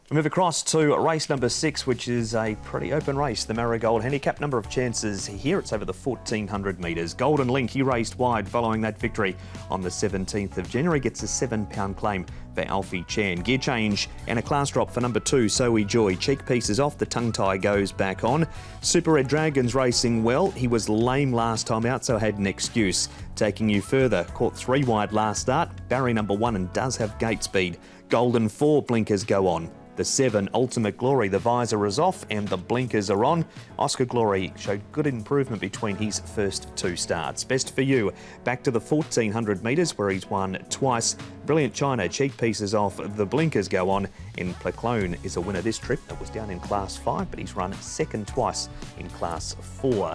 We move across to race number 6, which is a pretty open race. The Marigold handicap, number of chances here. It's over the 1400 metres. Golden Link, he raced wide following that victory on the 17th of January. Gets a £7 claim for Alfie Chan. Gear change and a class drop for number 2, So We Joy. Cheek pieces off, the tongue tie goes back on. Super Red Dragon's racing well. He was lame last time out, so had an excuse. Taking you further, caught 3 wide last start. Barrier number 1 and does have gate speed. Golden 4 blinkers go on. The 7, Ultimate Glory, the visor is off and the blinkers are on. Oscar Glory showed good improvement between his first 2 starts. Best for you, back to the 1400 metres where he's won twice. Brilliant China, cheek pieces off, the blinkers go on. And Pleclone is a winner this trip. That was down in Class 5, but he's run second twice in Class 4.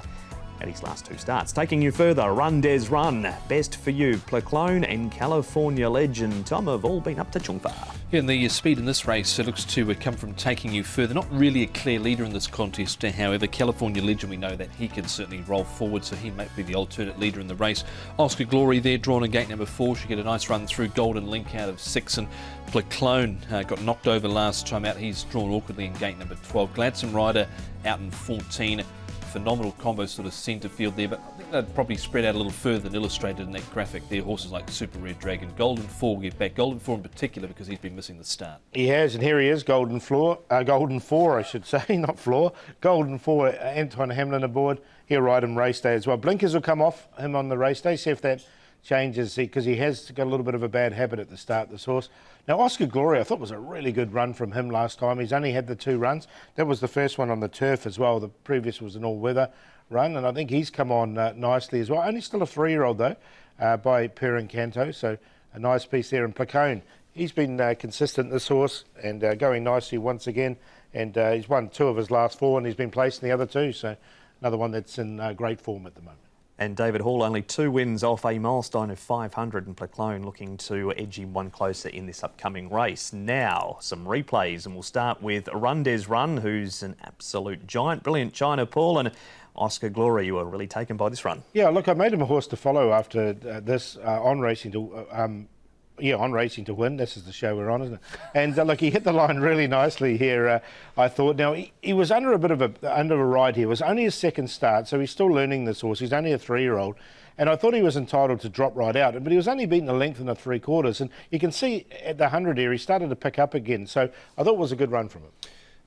At his last 2 starts. Taking you further, Run Des Run, Best for You, Pleclone and California Legend Tom have all been up to Chungfa. Yeah, and the speed in this race looks to come from Taking You Further. Not really a clear leader in this contest, however. California Legend, we know that he can certainly roll forward, so he might be the alternate leader in the race. Oscar Glory there, drawn in gate number 4. Should get a nice run through. Golden Link out of 6, and Pleclone got knocked over last time out. He's drawn awkwardly in gate number 12. Gladstone Rider out in 14. Phenomenal combo sort of centre field there, but I think they'd probably spread out a little further than illustrated in that graphic there. Horses like Super Red Dragon. Golden 4 will get back. Golden 4 in particular because he's been missing the start. He has, and here he is, Golden 4, I should say, not floor. Golden 4, Anton Hamlin aboard. He'll ride him race day as well. Blinkers will come off him on the race day, see if that changes, because he has got a little bit of a bad habit at the start, this horse. Now, Oscar Glory, I thought was a really good run from him last time. He's only had the 2 runs. That was the first one on the turf as well. The previous was an all-weather run, and I think he's come on nicely as well. Only still a 3-year-old, though, by Per Encanto, so a nice piece there. And Pleclone, he's been consistent, this horse, and going nicely once again, and he's won 2 of his last 4, and he's been placed in the other 2, so another one that's in great form at the moment. And David Hall only 2 wins off a milestone of 500, and Pleclone looking to edge him one closer in this upcoming race. Now, some replays, and we'll start with Run Des Run, who's an absolute giant. Brilliant China, Paul, and Oscar Glory. You were really taken by this run. Yeah, look, I made him a horse to follow after this on Racing to Win. This is the show we're on, isn't it? And look, he hit the line really nicely here, I thought. Now, he was under a bit of a ride here. It was only his 2nd start, so he's still learning this horse. He's only a 3-year-old. And I thought he was entitled to drop right out, but he was only beaten a length and a 3/4. And you can see at the 100 here, he started to pick up again. So I thought it was a good run from him.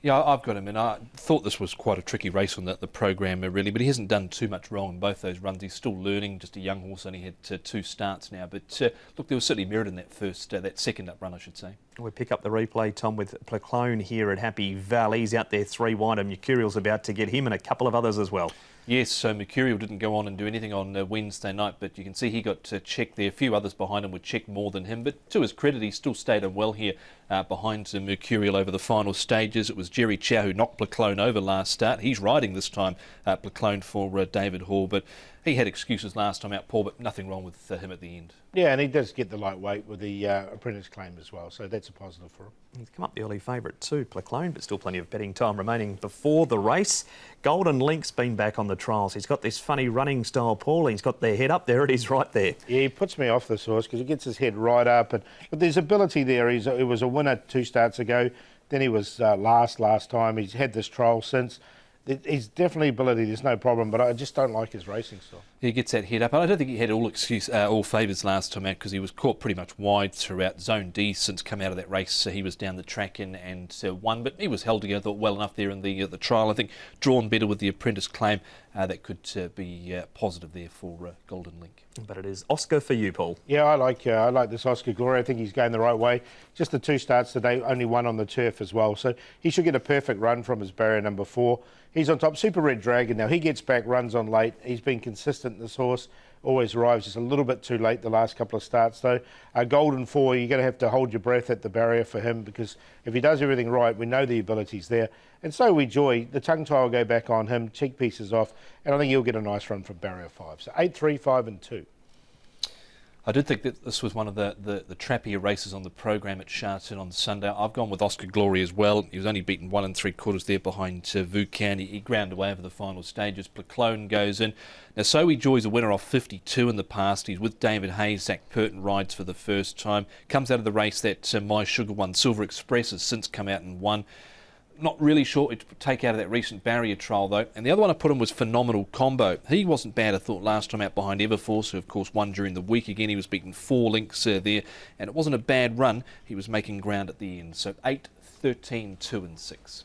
Yeah, I've got him, and I thought this was quite a tricky race on the programme, really, but he hasn't done too much wrong in both those runs. He's still learning, just a young horse, only had 2 starts now. But look, there was certainly merit in that that second up run, I should say. We pick up the replay, Tom, with Pleclone here at Happy Valley. He's out there 3 wide, and Mercurial's about to get him and a couple of others as well. Yes, so Mercurial didn't go on and do anything on Wednesday night, but you can see he got checked there. A few others behind him would check more than him, but to his credit, he still stayed on well here behind Mercurial over the final stages. It was Jerry Chow who knocked Pleclone over last start. He's riding this time, Pleclone for David Hall, but he had excuses last time out, Paul, but nothing wrong with him at the end. Yeah, and he does get the lightweight with the apprentice claim as well, so that's a positive for him. He's come up the early favourite too, Pleclone, but still plenty of betting time remaining before the race. Golden Link's been back on the trials. He's got this funny running style, Paul. He's got their head up. There it is right there. Yeah, he puts me off this horse because he gets his head right up. But there's ability there. He was a winner 2 starts ago. Then he was last time. He's had this trial since. He's definitely ability, there's no problem, but I just don't like his racing style. He gets that head up. I don't think he had all favours last time out because he was caught pretty much wide throughout. Zone D since come out of that race, he was down the track and won, but he was held together well enough there in the trial. I think drawn better with the apprentice claim. That could be positive there for Golden Link. But it is Oscar for you, Paul. Yeah, I like this Oscar Glory. I think he's going the right way. Just the 2 starts today, only 1 on the turf as well. So he should get a perfect run from his barrier number 4. He's on top. Super Red Dragon now. He gets back, runs on late. He's been consistent, this horse. Always arrives just a little bit too late the last couple of starts, though. Golden 4, you're going to have to hold your breath at the barrier for him because if he does everything right, we know the ability's there. And So We Joy, the tongue tie will go back on him, cheek pieces off, and I think he'll get a nice run from barrier 5. So 8, 3, 5 and 2. I did think that this was one of the trappier races on the program at Sha Tin on Sunday. I've gone with Oscar Glory as well. He was only beaten 1 3/4 there behind Vukan. He ground away over the final stages. Placlone goes in. Now, So He Joy's a winner off 52 in the past. He's with David Hayes. Zach Purton rides for the first time. Comes out of the race that My Sugar won. Silver Express has since come out and won. Not really sure to take out of that recent barrier trial, though. And the other one I put in was Phenomenal Combo. He wasn't bad, I thought, last time out behind Everforce, who, of course, won during the week. Again, he was beaten 4 lengths there, and it wasn't a bad run. He was making ground at the end. So 8, 13, 2 and 6.